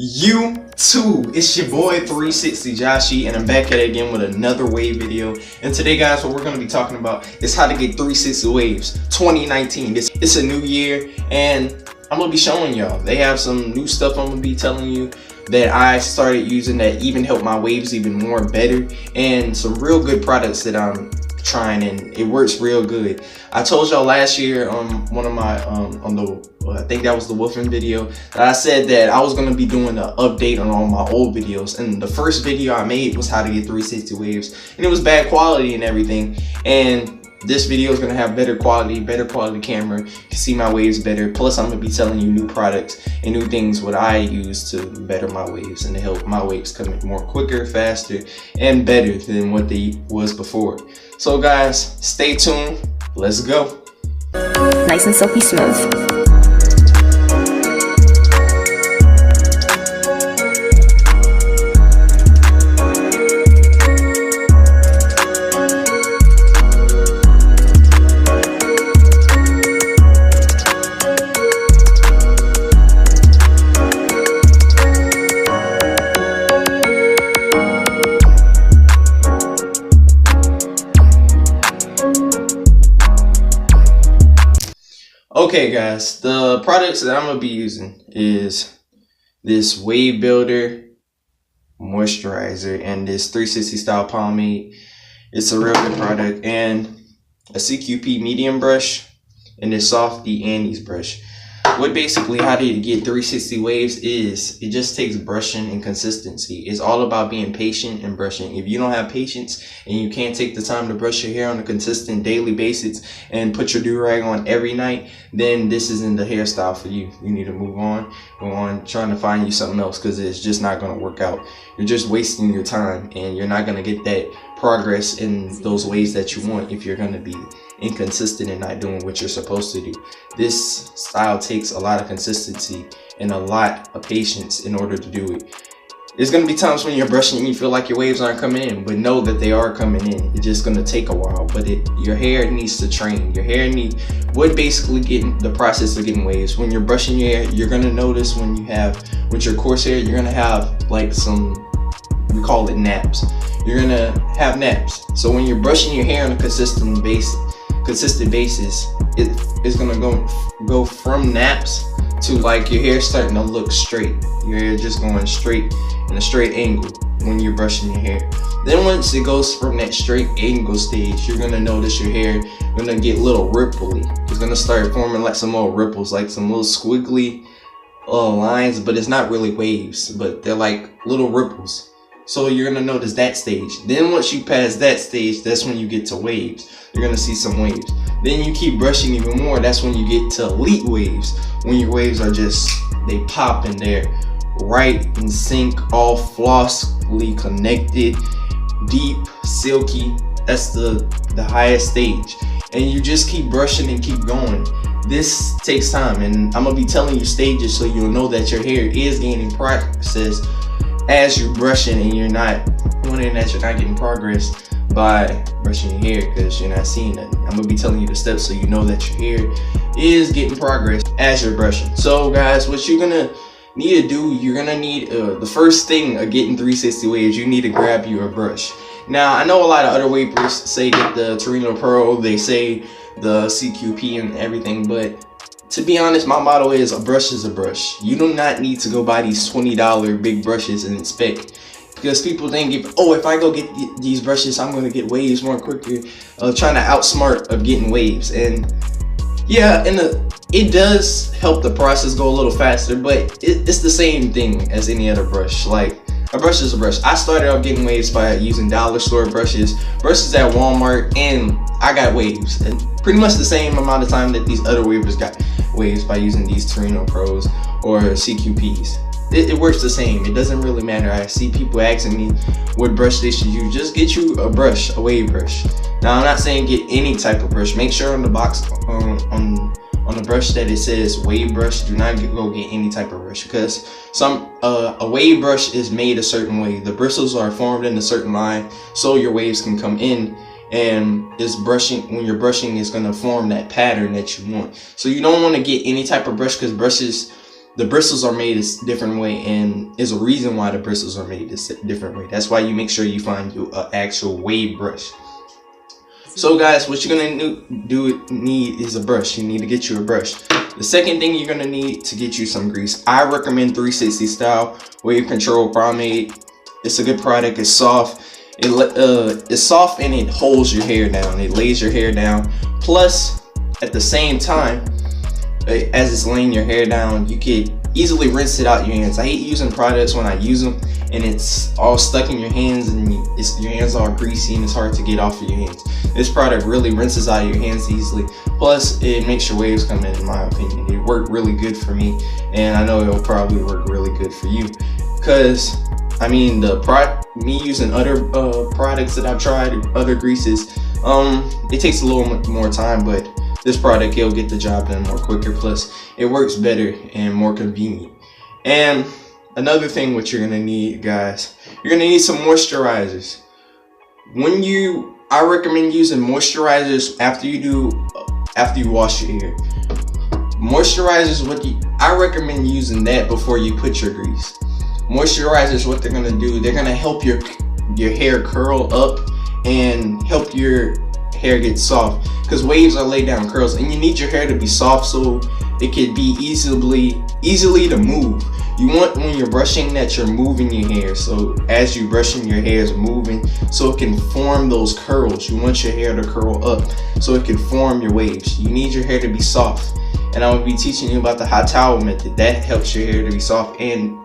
YouTube, it's your boy 360 Joshy, and I'm back at it again with another wave video. And today, guys, what we're going to be talking about is how to get 360 waves 2019. It's a new year, and I'm going to be showing y'all. They have some new stuff I'm going to be telling you that I started using that even help my waves even more better, and some real good products that I'm trying, and it works real good. I told y'all last year on one of my I think that was the Wolfing video, that I said that I was going to be doing an update on all my old videos, and the first video I made was how to get 360 waves, and it was bad quality and everything. And this video is going to have better quality camera, you can see my waves better, plus I'm going to be telling you new products and new things what I use to better my waves and to help my waves come in more quicker, faster, and better than what they was before. So guys, stay tuned, let's go. Nice and silky smooth. Okay guys, the products that I'm going to be using is this Wave Builder moisturizer and this 360 style pomade. It's a real good product, and a CQP medium brush and this Softy Andes brush. What basically how to get 360 waves is, it just takes brushing and consistency. It's all about being patient and brushing. If you don't have patience and you can't take the time to brush your hair on a consistent daily basis and put your do-rag on every night, then this isn't the hairstyle for you. You need to move on trying to find you something else, because it's just not going to work out. You're just wasting your time, and you're not going to get that progress in those ways that you want if you're going to be inconsistent and not doing what you're supposed to do. This style takes a lot of consistency and a lot of patience in order to do it. There's going to be times when you're brushing and you feel like your waves aren't coming in, but know that they are coming in. It's just going to take a while, but your hair needs to train. Your hair what basically getting the process of getting waves. When you're brushing your hair, you're going to notice with your coarse hair, you're going to have like we call it naps. You're going to have naps. So when you're brushing your hair on a consistent basis, it's gonna go from naps to like your hair starting to look straight. Your hair just going straight in a straight angle when you're brushing your hair. Then once it goes from that straight angle stage, you're gonna notice your hair gonna get little ripply. It's gonna start forming like some little ripples, like some little squiggly lines, but it's not really waves, but they're like little ripples. So you're gonna notice that stage. Then once you pass that stage, that's when you get to waves. You're gonna see some waves. Then you keep brushing even more. That's when you get to elite waves. When your waves are they pop and they're right in sync, all flossily connected, deep, silky. That's the highest stage. And you just keep brushing and keep going. This takes time, and I'm gonna be telling you stages so you'll know that your hair is gaining progress as you're brushing, and you're not wondering that you're not getting progress by brushing your hair because you're not seeing it. I'm gonna be telling you the steps so you know that your hair is getting progress as you're brushing. So guys, what you're gonna need to do, you're gonna need the first thing of getting 360 waves, you need to grab you a brush. Now I know a lot of other wavers say get the Torino Pro, they say the CQP and everything, but to be honest, my motto is a brush is a brush. You do not need to go buy these $20 big brushes and inspect, because people think if I go get these brushes, I'm gonna get waves more quicker, trying to outsmart of getting waves. And yeah, it does help the process go a little faster, but it's the same thing as any other brush. Like, a brush is a brush. I started out getting waves by using dollar store brushes at Walmart, and I got waves. And pretty much the same amount of time that these other wavers got waves by using these Torino Pros or CQPs. It works the same. It doesn't really matter. I see people asking me what brush they should use. Just get you a brush, a wave brush. Now I'm not saying get any type of brush. Make sure on the box on the brush that it says wave brush. Do not go get any type of brush, because a wave brush is made a certain way. The bristles are formed in a certain line so your waves can come in, and when you're brushing, it's going to form that pattern that you want. So you don't want to get any type of brush, because brushes the bristles are made a different way, and is a reason why the bristles are made a different way. That's why you make sure you find you an actual wave brush. So guys, what you're gonna need is a brush. You need to get you a brush. The second thing you're gonna need to get you some grease. I recommend 360 style wave control pomade. It's a good product. It's soft. It's soft and it holds your hair down. It lays your hair down. Plus, at the same time, as it's laying your hair down, you can easily rinse it out your hands. I hate using products when I use them and it's all stuck in your hands and your hands are greasy and it's hard to get off of your hands. This product really rinses out your hands easily. Plus, it makes your waves come in my opinion. It worked really good for me, and I know it'll probably work really good for you. Cause I mean, me using other products that I've tried, other greases, it takes a little more time, but this product, it'll get the job done more quicker. Plus, it works better and more convenient. And another thing what you're gonna need, guys, you're gonna need some moisturizers. I recommend using moisturizers after you wash your hair. Moisturizers, I recommend using that before you put your grease. Moisturizers, what they're gonna do, they're gonna help your hair curl up and help your hair get soft, because waves are laid down curls, and you need your hair to be soft so it could be easily to move. You want, when you're brushing, that you're moving your hair, so as you're brushing, your hair is moving so it can form those curls. You want your hair to curl up so it can form your waves. You need your hair to be soft, and I will be teaching you about the hot towel method. That helps your hair to be soft and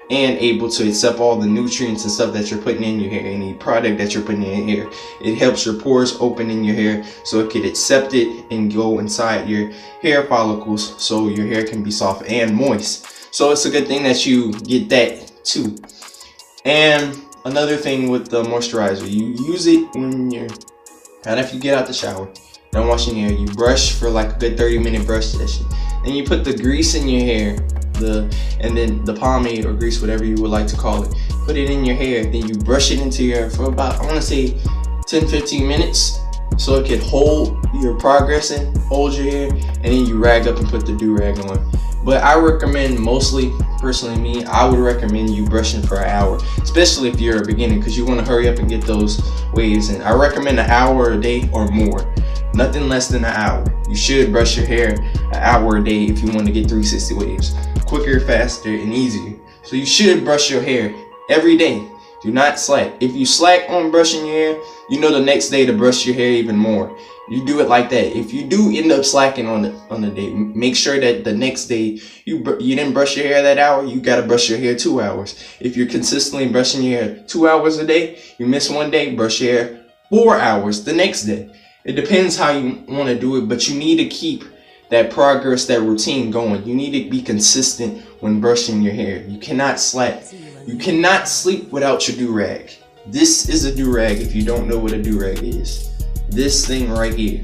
able to accept all the nutrients and stuff that you're putting in your hair, any product that you're putting in your hair. It helps your pores open in your hair so it can accept it and go inside your hair follicles so your hair can be soft and moist. So it's a good thing that you get that too. And another thing with the moisturizer, you use it when right after you get out the shower, done washing your hair, you brush for like a good 30-minute brush session. Then you put the grease in your hair, and then the pomade or grease, whatever you would like to call it, put it in your hair. Then you brush it into your hair for about, I want to say 10-15 minutes so it can hold your progress in, hold your hair, and then you rag up and put the do-rag on. But I recommend, mostly, personally me, I would recommend you brushing for an hour, especially if you're a beginner, because you want to hurry up and get those waves in. I recommend an hour a day or more, nothing less than an hour. You should brush your hair an hour a day if you want to get 360 waves. Quicker, faster, and easier. So you should brush your hair every day. Do not slack. If you slack on brushing your hair, you know the next day to brush your hair even more. You do it like that. If you do end up slacking on the day, make sure that the next day you didn't brush your hair that hour, you gotta brush your hair 2 hours. If you're consistently brushing your hair 2 hours a day, you miss one day, brush your hair 4 hours the next day. It depends how you want to do it, but you need to keep that progress, that routine going. You need to be consistent when brushing your hair. You cannot slack. You cannot sleep without your do-rag. This is a do-rag if you don't know what a do-rag is. This thing right here.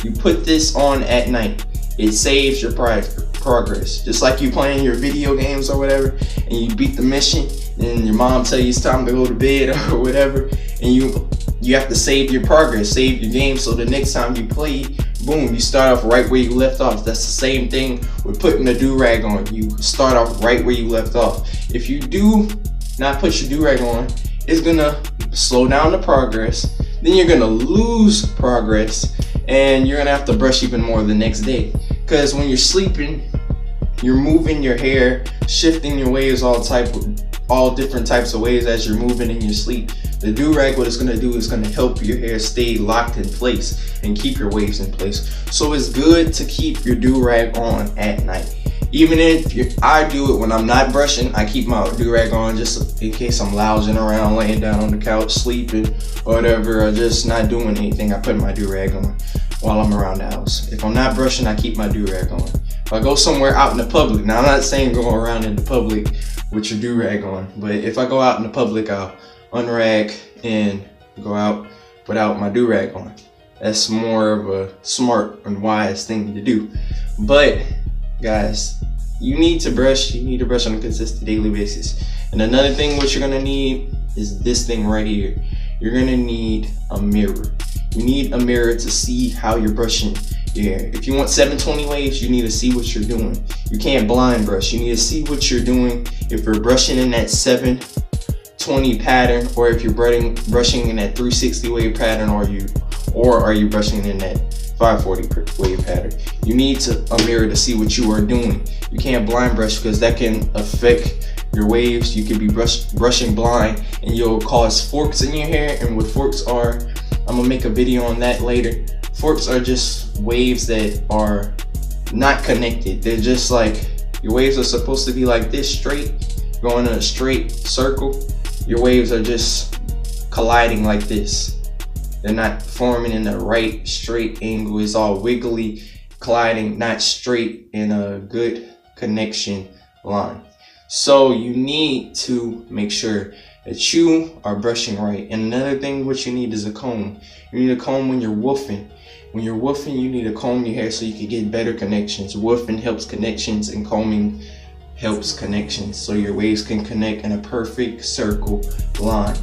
You put this on at night. It saves your progress. Just like you playing your video games or whatever, and you beat the mission, and your mom tell you it's time to go to bed or whatever, and you have to save your progress, save your game, so the next time you play, boom, you start off right where you left off. That's the same thing with putting a do-rag on. You start off right where you left off. If you do not put your do-rag on, it's gonna slow down the progress. Then you're gonna lose progress, and you're gonna have to brush even more the next day. Because when you're sleeping, you're moving your hair, shifting your waves all different types of ways as you're moving in your sleep. The do-rag, what it's going to do is going to help your hair stay locked in place and keep your waves in place. So it's good to keep your do-rag on at night. Even if I do it when I'm not brushing, I keep my do-rag on just in case I'm lounging around, laying down on the couch, sleeping, or whatever, or just not doing anything. I put my do-rag on while I'm around the house. If I'm not brushing, I keep my do-rag on. If I go somewhere out in the public, now I'm not saying go around in the public with your do-rag on, but if I go out in the public, I'll unrag and go out without my do-rag on. That's more of a smart and wise thing to do. But guys, you need to brush on a consistent daily basis. And another thing what you're gonna need is this thing right here. You're gonna need a mirror. You need a mirror to see how you're brushing your hair. If you want 720 waves, you need to see what you're doing. You can't blind brush. You need to see what you're doing. If you're brushing in that 720 pattern, or if you're brushing in that 360 wave pattern, or are you brushing in that 540 wave pattern. You need a mirror to see what you are doing. You can't blind brush because that can affect your waves. You could be brushing blind and you'll cause forks in your hair. And what forks are, I'm gonna make a video on that later. Forks are just waves that are not connected. They're just like, your waves are supposed to be like this, straight, going in a straight circle. Your waves are just colliding like this. They're not forming in the right straight angle. It's all wiggly, colliding, not straight in a good connection line. So you need to make sure that you are brushing right. And another thing, what you need is a comb. You need a comb when you're woofing. When you're woofing, you need to comb your hair so you can get better connections. Woofing helps connections and combing helps connections, so your waves can connect in a perfect circle line.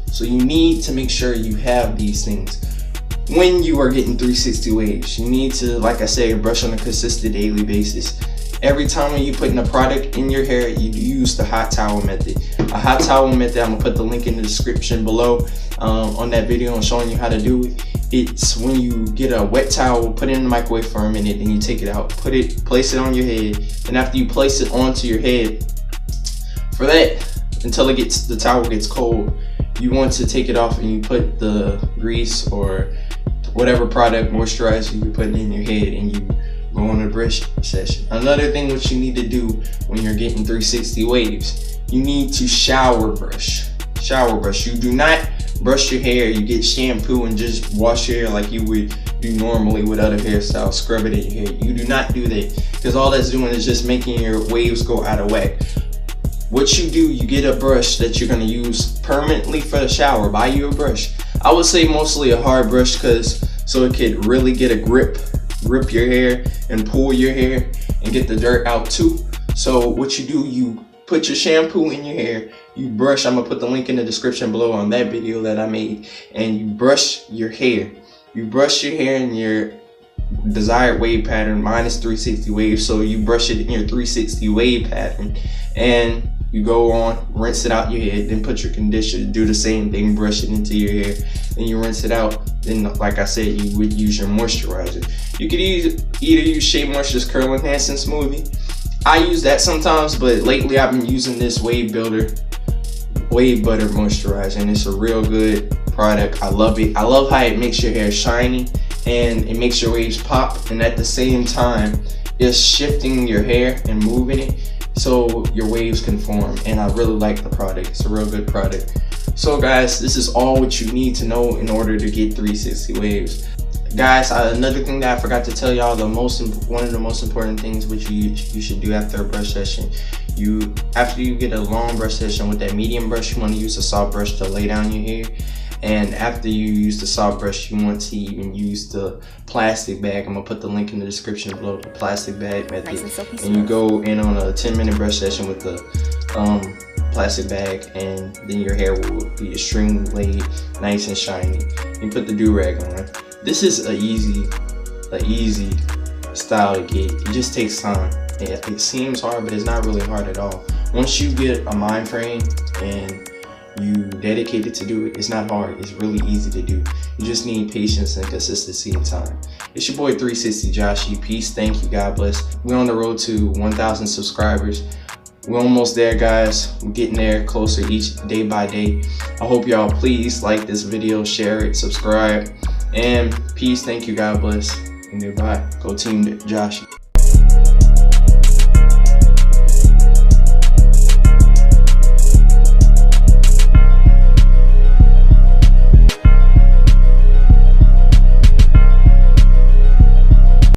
So you need to make sure you have these things. When you are getting 360 waves, you need to, like I said, brush on a consistent daily basis. Every time when you putting a product in your hair, you use the hot towel method. A hot towel method, I'm gonna put the link in the description below on that video and showing you how to do it. It's when you get a wet towel, put it in the microwave for a minute, then you take it out, place it on your head, and after you place it onto your head, for that, until the towel gets cold, you want to take it off and you put the grease or whatever product moisturizer you're putting in your head, and you go on a brush session. Another thing what you need to do when you're getting 360 waves, you need to shower brush. Shower brush. You do not brush your hair, you get shampoo and just wash your hair like you would do normally with other hairstyles, scrub it in your hair. You do not do that, because all that's doing is just making your waves go out of whack. What you do, you get a brush that you're gonna use permanently for the shower. Buy you a brush. I would say mostly a hard brush, so it could really get a grip your hair and pull your hair and get the dirt out too. So what you do, you put your shampoo in your hair, you brush. I'm gonna put the link in the description below on that video that I made, and you brush your hair. You brush your hair in your desired wave pattern. Mine is 360 waves, so you brush it in your 360 wave pattern, and you go on, rinse it out your head, then put your conditioner, do the same thing, brush it into your hair, then you rinse it out. Then, like I said, you would use your moisturizer. You could either use Shea Moisture's Curl Enhancing Smoothie. I use that sometimes, but lately I've been using this Wave Butter moisturizer, and it's a real good product. I love it. I love how it makes your hair shiny and it makes your waves pop, and at the same time it's shifting your hair and moving it so your waves can form. And I really like the product. It's a real good product. So guys, this is all what you need to know in order to get 360 waves. Guys, another thing that I forgot to tell y'all, one of the most important things which you should do after a brush session, after you get a long brush session with that medium brush, you want to use a soft brush to lay down your hair. And after you use the soft brush, you want to even use the plastic bag. I'm gonna put the link in the description below, the plastic bag method. Nice and silky and you smooth. go in on a 10-minute brush session with the plastic bag, and then your hair will be extremely laid, nice and shiny. You put the do-rag on. This is a easy style to get. It just takes time. It seems hard, but it's not really hard at all. Once you get a mind frame and you dedicate it to do it, it's not hard. It's really easy to do. You just need patience and consistency and time. It's your boy 360 Joshy. Peace, thank you, God bless. We're on the road to 1,000 subscribers. We're almost there, guys. We're getting there closer each day by day. I hope y'all please like this video, share it, subscribe, and peace, thank you, God bless, and goodbye. Go Team Joshy.